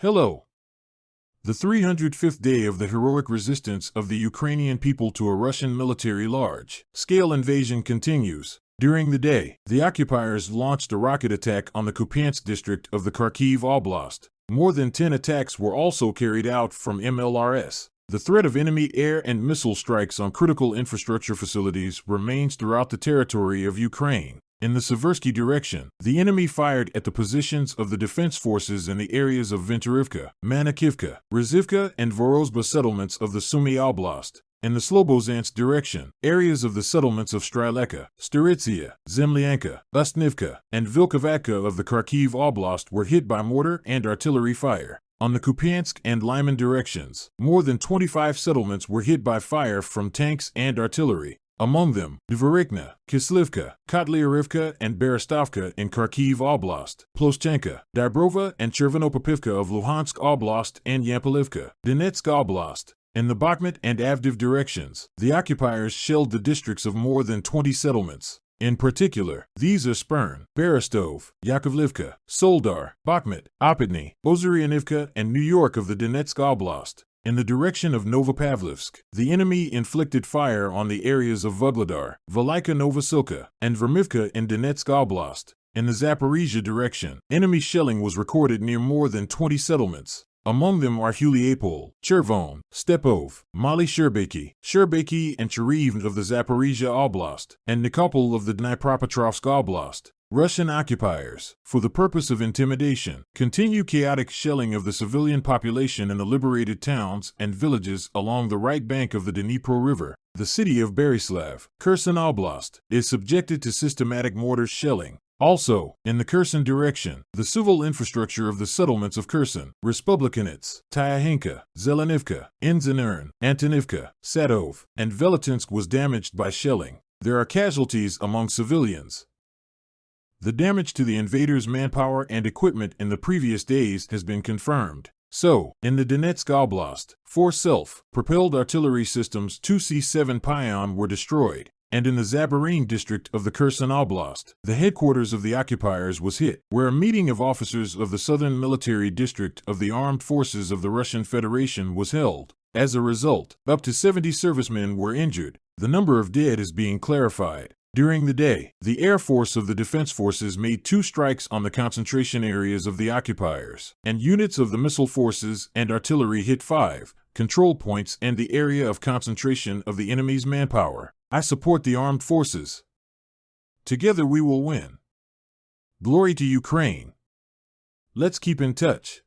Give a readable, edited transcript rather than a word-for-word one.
Hello. The 305th day of the heroic resistance of the Ukrainian people to a Russian military large-scale invasion continues. During the day, the occupiers launched a rocket attack on the Kupiansk district of the Kharkiv Oblast. More than 10 attacks were also carried out from MLRS. The threat of enemy air and missile strikes on critical infrastructure facilities remains throughout the territory of Ukraine. In the Seversky direction, the enemy fired at the positions of the defense forces in the areas of Venturivka, Manikivka, Rizivka, and Vorozhba settlements of the Sumy Oblast. In the Slobozansk direction, areas of the settlements of Streleka, Staritsia, Zemlyanka, Ustnivka, and Vilkovatka of the Kharkiv Oblast were hit by mortar and artillery fire. On the Kupiansk and Lyman directions, more than 25 settlements were hit by fire from tanks and artillery. Among them, Dvorikna, Kislivka, Kotlyarivka, and Berestovka in Kharkiv Oblast, Ploschenka, Dybrova, and Chervenopopivka of Luhansk Oblast and Yampolivka, Donetsk Oblast. In the Bakhmut and Avdiv directions, the occupiers shelled the districts of more than 20 settlements. In particular, these are Spern, Berestov, Yakovlivka, Soldar, Bakhmut, Opitny, Ozaryanivka, and New York of the Donetsk Oblast. In the direction of Novopavlivsk, the enemy inflicted fire on the areas of Vuhledar, Velika Novosilka, and Vermivka in Donetsk Oblast. In the Zaporizhia direction, enemy shelling was recorded near more than 20 settlements. Among them are Huliapol, Chervon, Stepov, Mali Sherbeki, and Cherivn of the Zaporizhia Oblast, and Nikopol of the Dnipropetrovsk Oblast. Russian occupiers, for the purpose of intimidation, continue chaotic shelling of the civilian population in the liberated towns and villages along the right bank of the Dnipro River. The city of Berislav, Kherson Oblast, is subjected to systematic mortar shelling. Also, in the Kherson direction, the civil infrastructure of the settlements of Kherson, Respublikanets, Tyahinka, Zelenivka, Inzanern, Antonivka, Sadov, and Velitinsk was damaged by shelling. There are casualties among civilians. The damage to the invaders' manpower and equipment in the previous days has been confirmed. So, in the Donetsk Oblast, 4 self-propelled artillery systems 2C-7 Pion were destroyed, and in the Zaborin district of the Kherson Oblast, the headquarters of the occupiers was hit, where a meeting of officers of the Southern Military District of the Armed Forces of the Russian Federation was held. As a result, up to 70 servicemen were injured. The number of dead is being clarified. During the day, the Air Force of the Defense Forces made 2 strikes on the concentration areas of the occupiers, and units of the missile forces and artillery hit 5 control points and the area of concentration of the enemy's manpower. I support the armed forces. Together we will win. Glory to Ukraine. Let's keep in touch.